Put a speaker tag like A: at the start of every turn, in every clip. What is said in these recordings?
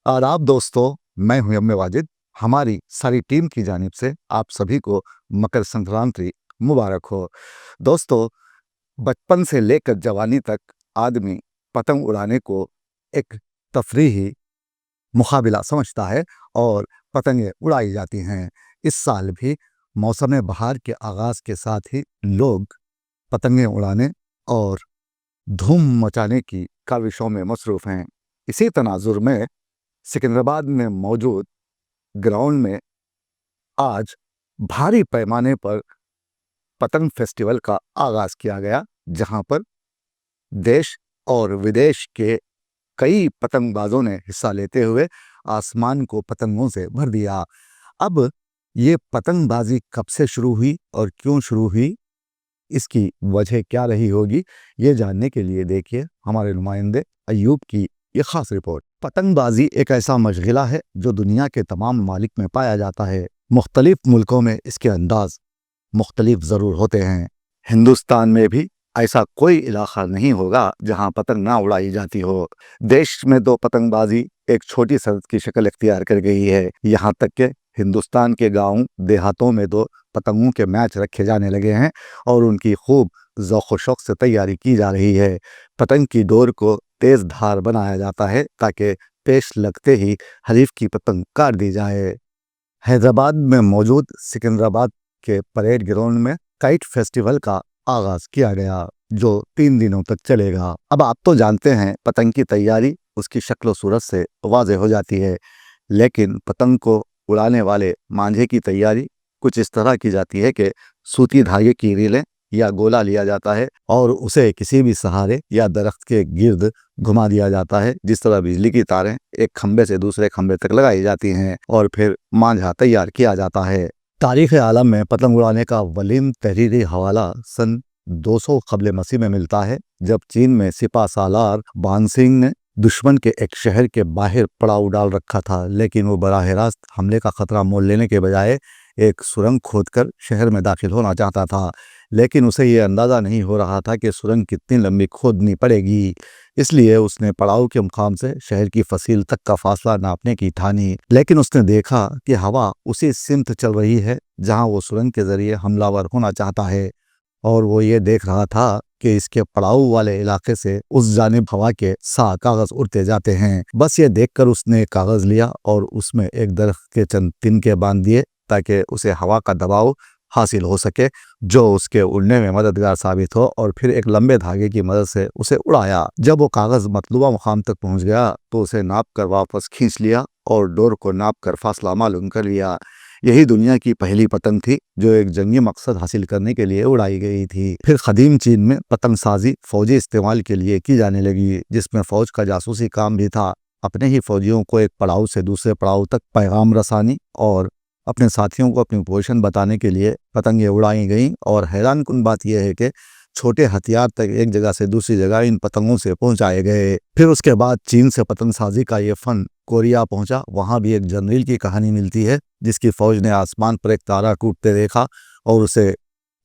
A: आदाब दोस्तों, मैं हूं एम वाजिद। हमारी सारी टीम की जानिब से आप सभी को मकर संक्रांति मुबारक हो। दोस्तों, बचपन से लेकर जवानी तक आदमी पतंग उड़ाने को एक तफरीही मुकाबला समझता है और पतंगें उड़ाई जाती हैं। इस साल भी मौसम बहार के आगाज़ के साथ ही लोग पतंगें उड़ाने और धूम मचाने की काविशों में मसरूफ़ हैं। इसी तनाजुर में सिकंदराबाद में मौजूद ग्राउंड में आज भारी पैमाने पर पतंग फेस्टिवल का आगाज़ किया गया, जहां पर देश और विदेश के कई पतंगबाजों ने हिस्सा लेते हुए आसमान को पतंगों से भर दिया। अब ये पतंगबाजी कब से शुरू हुई और क्यों शुरू हुई, इसकी वजह क्या रही होगी, ये जानने के लिए देखिए हमारे नुमाइंदे अयूब की ये खास रिपोर्ट। पतंगबाजी एक ऐसा मशगला है जो दुनिया के तमाम ममालिक में पाया जाता है। मुख्तलिफ मुल्कों में इसके अंदाज मुख्तलिफ ज़रूर होते हैं। हिंदुस्तान में भी ऐसा कोई इलाका नहीं होगा जहां पतंग ना उड़ाई जाती हो। देश में तो पतंगबाजी एक छोटी सरहद की शक्ल इख्तियार कर गई है। यहाँ तक कि हिंदुस्तान के गाँव देहातों में तो पतंगों के मैच रखे जाने लगे हैं और उनकी खूब ज़ौक़ शौक़ से तैयारी की जा रही है। पतंग की डोर को तेज़ धार बनाया जाता है ताकि पेश लगते ही हरीफ की पतंग काट दी जाए। हैदराबाद में मौजूद सिकंदराबाद के परेड ग्राउंड में काइट फेस्टिवल का आगाज़ किया गया, जो 3 दिनों तक चलेगा। अब आप तो जानते हैं पतंग की तैयारी उसकी शक्ल सूरत से वाज़ेह हो जाती है, लेकिन पतंग को उड़ाने वाले मांझे की तैयारी कुछ इस तरह की जाती है कि सूती धागे की रीलें या गोला लिया जाता है और उसे किसी भी सहारे या दरख्त के गिर्द घुमा दिया जाता है, जिस तरह बिजली की तारें एक खंबे से दूसरे खंबे तक लगाई जाती हैं, और फिर मांझा तैयार किया जाता है। तारीख़ आलम में पतंग उड़ाने का अव्वलीन तहरीरी हवाला सन 200 क़ब्ल मसीह में मिलता है, जब चीन में सिपा सालार बानसिंग ने दुश्मन के एक शहर के बाहर पड़ाव डाल रखा था, लेकिन वो बराह रास्त हमले का खतरा मोल लेने के बजाय एक सुरंग खोदकर शहर में दाखिल होना चाहता था। लेकिन उसे ये अंदाज़ा नहीं हो रहा था कि सुरंग कितनी लंबी खोदनी पड़ेगी, इसलिए उसने पड़ाव के मुकाम से शहर की फसील तक का फासला नापने की ठानी। लेकिन उसने देखा कि हवा उसी सिमत चल रही है जहां वो सुरंग के ज़रिए हमलावर होना चाहता है, और वो ये देख रहा था कि इसके पड़ाव वाले इलाके से उस जानिब हवा के सा कागज़ उड़ते जाते हैं। बस ये देखकर उसने एक कागज़ लिया और उसमें एक दरख्त के चंद तिनके बांध दिए ताकि उसे हवा का दबाव हासिल हो सके, जो उसके उड़ने में मददगार साबित हो, और फिर एक लंबे धागे की मदद से उसे उड़ाया। जब वो कागज़ मतलूबा मुकाम तक पहुंच गया तो उसे नाप कर वापस खींच लिया और डोर को नाप कर फासला मालूम कर लिया। यही दुनिया की पहली पतंग थी जो एक जंगी मकसद हासिल करने के लिए उड़ाई गई थी। फिर कदीम चीन में पतंग साजी फौजी इस्तेमाल के लिए की जाने लगी, जिसमें फौज का जासूसी काम भी था। अपने ही फौजियों को एक पड़ाव से दूसरे पड़ाव तक पैगाम रसानी और अपने साथियों को अपनी पोजीशन बताने के लिए पतंगें उड़ाई गईं, और हैरान कुन बात यह है कि छोटे हथियार तक एक जगह से दूसरी जगह इन पतंगों से पहुंचाए गए। फिर उसके बाद चीन से पतंग साजी का ये फन कोरिया पहुंचा। वहां भी एक जनरल की कहानी मिलती है जिसकी फौज ने आसमान पर एक तारा टूटते देखा और उसे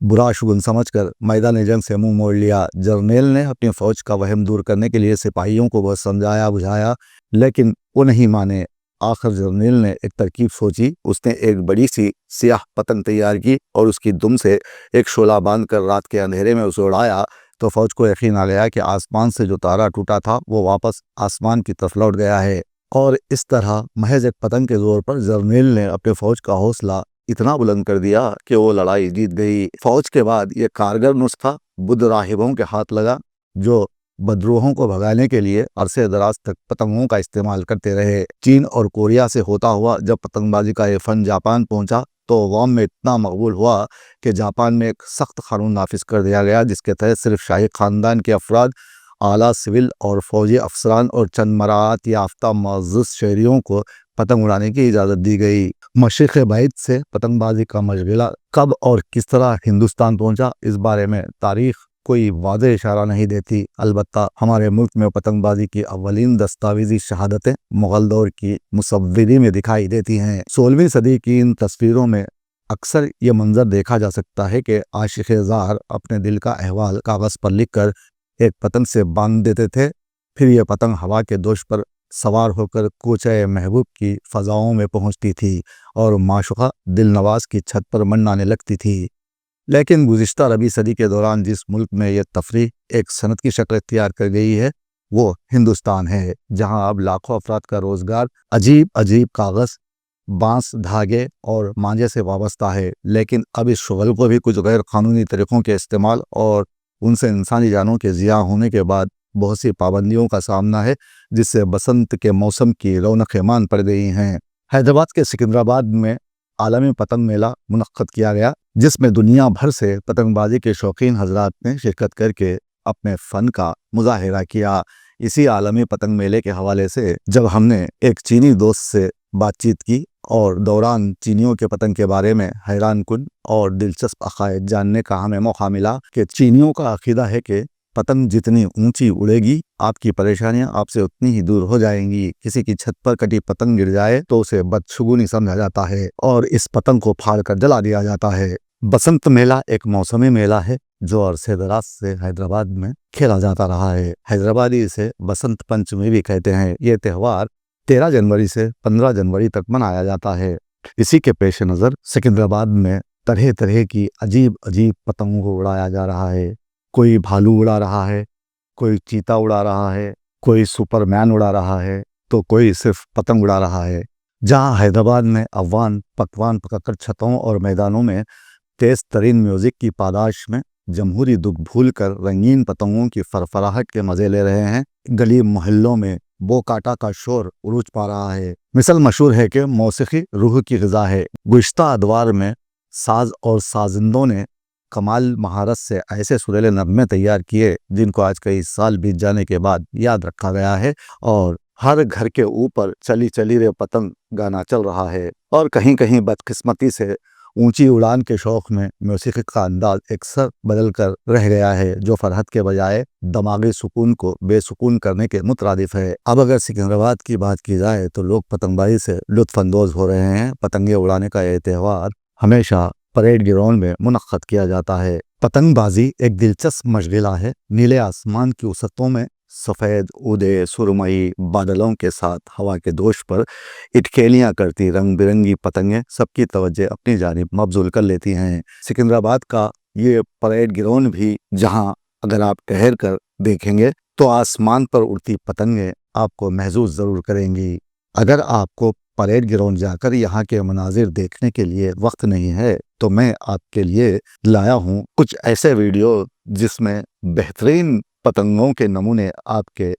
A: बुरा शुगुन समझकर मैदान जंग से मुंह मोड़ लिया। जर्नैल ने अपनी फौज का वहम दूर करने के लिए सिपाहियों को बहुत समझाया बुझाया, लेकिन वो नहीं माने। आखिर जर्नैल ने एक तरकीब सोची। उसने एक बड़ी सी स्याह पतंग तैयार की और उसकी दुम से एक शोला बांधकर रात के अंधेरे में उसे उड़ाया, तो फौज को यकीन आ गया कि आसमान से जो तारा टूटा था वो वापस आसमान की तरफ लौट गया है। और इस तरह महज एक पतंग के जोर पर जर्नैल ने अपने फौज का हौसला इतना बुलंद कर दिया कि वो लड़ाई जीत गई। फौज के बाद ये कारगर नुस्खा बुद्ध राहिबों के हाथ लगा, जो बदरूहों को भगाने के लिए अरसे दराज तक पतंगों का इस्तेमाल करते रहे। चीन और कोरिया से होता हुआ जब पतंगबाजी का ये फन जापान पहुंचा तो अवाम में इतना मकबूल हुआ कि जापान में एक सख्त कानून नाफिज कर दिया गया, जिसके तहत सिर्फ शाही खानदान के अफराद, आला सिविल और फौजी अफसरान और चंद मराहत याफ्ता मुअज़्ज़ज़ शहरियों को पतंग उड़ाने की इजाज़त दी गई। मशरिक़ बैद से पतंगबाजी का मशगला कब और किस तरह हिंदुस्तान पहुंचा, इस बारे में तारीख़ कोई वाज़ेह इशारा नहीं देती। अलबत्ता हमारे मुल्क में पतंगबाजी की अव्वलीन दस्तावेज़ी शहादतें मुग़ल दौर की मुसव्विरी में दिखाई देती हैं। 16वीं सदी की इन तस्वीरों में अक्सर ये मंजर देखा जा सकता है कि आशिक़-ए-ज़ार अपने दिल का अहवाल कागज़ पर लिखकर एक पतंग से बांध देते थे, फिर यह पतंग हवा के दोष पर سوار ہو کر کوچہ محبوب کی فضاؤں میں پہنچتی تھی اور معشوقہ دل نواز کی چھت پر منڈانے لگتی تھی۔ لیکن گزشتہ ربیع صدی کے دوران جس ملک میں یہ تفریح ایک صنعت کی شکل اختیار کر گئی ہے وہ ہندوستان ہے، جہاں اب لاکھوں افراد کا روزگار عجیب عجیب کاغذ، بانس، دھاگے اور مانجے سے وابستہ ہے۔ لیکن اب اس شغل کو بھی کچھ غیر قانونی طریقوں کے استعمال اور ان سے انسانی جانوں کے ضیاع ہونے کے بعد بہت سی پابندیوں کا سامنا ہے، جس سے بسنت کے موسم کی رونقیں مان پڑ گئی ہیں۔ حیدرآباد کے سکندرآباد میں عالمی پتنگ میلہ منعقد کیا گیا، جس میں دنیا بھر سے پتنگ بازی کے شوقین حضرات نے شرکت کر کے اپنے فن کا مظاہرہ کیا۔ اسی عالمی پتنگ میلے کے حوالے سے جب ہم نے ایک چینی دوست سے بات چیت کی اور دوران چینیوں کے پتنگ کے بارے میں حیران کن اور دلچسپ عقائد جاننے کا ہمیں موقع ملا کہ چینیوں کا عقیدہ ہے کہ پتنگ جتنی اونچی اڑے گی آپ کی پریشانیاں آپ سے اتنی ہی دور ہو جائیں گی۔ کسی کی چھت پر کٹی پتنگ گر جائے تو اسے بدشگونی سمجھا جاتا ہے اور اس پتنگ کو پھاڑ کر جلا دیا جاتا ہے۔ بسنت میلہ ایک موسمی میلہ ہے جو عرصے دراز سے حیدرآباد میں کھیلا جاتا رہا ہے۔ حیدرآبادی اسے بسنت پنچمی بھی کہتے ہیں۔ یہ تہوار 13 جنوری سے 15 جنوری تک منایا جاتا ہے۔ اسی کے پیش نظر سکندرآباد میں طرح طرح کی عجیب عجیب پتنگوں کو اڑایا جا رہا ہے۔ کوئی بھالو اڑا رہا ہے، کوئی چیتا اڑا رہا ہے، کوئی سپر مین اڑا رہا ہے، تو کوئی صرف پتنگ اڑا رہا ہے۔ جہاں حیدرآباد میں عوام پکوان پکا کر چھتوں اور میدانوں میں تیز ترین میوزک کی پاداش میں جمہوری دکھ بھول کر رنگین پتنگوں کی فرفراہٹ کے مزے لے رہے ہیں، گلی محلوں میں بو کاٹا کا شور عروج پا رہا ہے۔ مثل مشہور ہے کہ موسیقی روح کی غذا ہے۔ گزشتہ ادوار میں ساز اور سازندوں نے کمال مہارت سے ایسے سریلے نغمے تیار کیے جن کو آج کئی سال بیت جانے کے بعد یاد رکھا گیا ہے، اور ہر گھر کے اوپر چلی چلی رے پتنگ گانا چل رہا ہے۔ اور کہیں کہیں بدقسمتی سے اونچی اڑان کے شوق میں موسیقی کا انداز اکثر بدل کر رہ گیا ہے، جو فرحت کے بجائے دماغی سکون کو بے سکون کرنے کے مترادف ہے۔ اب اگر سکندرآباد کی بات کی جائے تو لوگ پتنگ بازی سے لطف اندوز ہو رہے ہیں۔ پتنگیں اڑانے کا یہ تہوار ہمیشہ پریڈ گراؤنڈ میں منعقد کیا جاتا ہے۔ پتنگ بازی ایک دلچسپ مشغلہ ہے۔ نیلے آسمان کی وسعتوں میں سفید، اودے، سرمئی بادلوں کے ساتھ ہوا کے دوش پر اٹکیلیاں کرتی رنگ برنگی پتنگیں سب کی توجہ اپنی جانب مبذول کر لیتی ہیں۔ سکندرآباد کا یہ پریڈ گراؤنڈ بھی، جہاں اگر آپ ٹہر کر دیکھیں گے تو آسمان پر اڑتی پتنگیں آپ کو محظوظ ضرور کریں گی۔ اگر آپ کو پریڈ گراؤنڈ جا کر یہاں کے مناظر دیکھنے کے لیے وقت نہیں ہے تو میں آپ کے لیے لایا ہوں کچھ ایسے ویڈیو جس میں بہترین پتنگوں کے نمونے آپ کے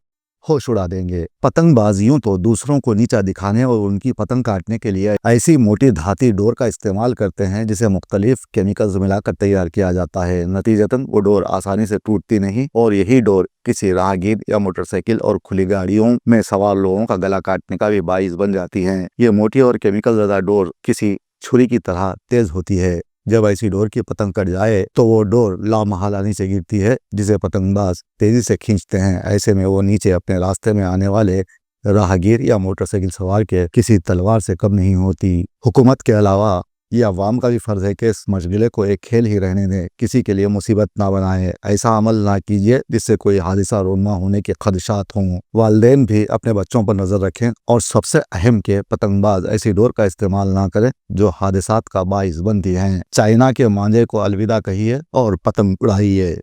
A: ہوش اڑا دیں گے۔ پتنگ بازیوں تو دوسروں کو نیچا دکھانے اور ان کی پتنگ کاٹنے کے لیے ایسی موٹی دھاتی ڈور کا استعمال کرتے ہیں جسے مختلف کیمیکلز ملا کر تیار کیا جاتا ہے۔ نتیجتاً وہ ڈور آسانی سے ٹوٹتی نہیں اور یہی ڈور کسی راہگیر یا موٹر سائیکل اور کھلی گاڑیوں میں سوار لوگوں کا گلا کاٹنے کا بھی باعث بن جاتی ہیں۔ یہ موٹی اور کیمیکل زدہ ڈور کسی چھری کی طرح تیز ہوتی ہے۔ جب ایسی ڈور کی پتنگ کٹ جائے تو وہ ڈور لامحالہ نیچے گرتی ہے، جسے پتنگ باز تیزی سے کھینچتے ہیں۔ ایسے میں وہ نیچے اپنے راستے میں آنے والے راہگیر یا موٹر سائیکل سوار کے کسی تلوار سے کم نہیں ہوتی۔ حکومت کے علاوہ یہ عوام کا بھی فرض ہے کہ اس مشغلے کو ایک کھیل ہی رہنے دیں، کسی کے لیے مصیبت نہ بنائے۔ ایسا عمل نہ کیجیے جس سے کوئی حادثہ رونما ہونے کے خدشات ہوں۔ والدین بھی اپنے بچوں پر نظر رکھیں اور سب سے اہم کہ پتنگ باز ایسی ڈور کا استعمال نہ کریں جو حادثات کا باعث بنتی ہیں۔ چائنا کے مانجے کو الوداع کہیے اور پتنگ اڑائیے۔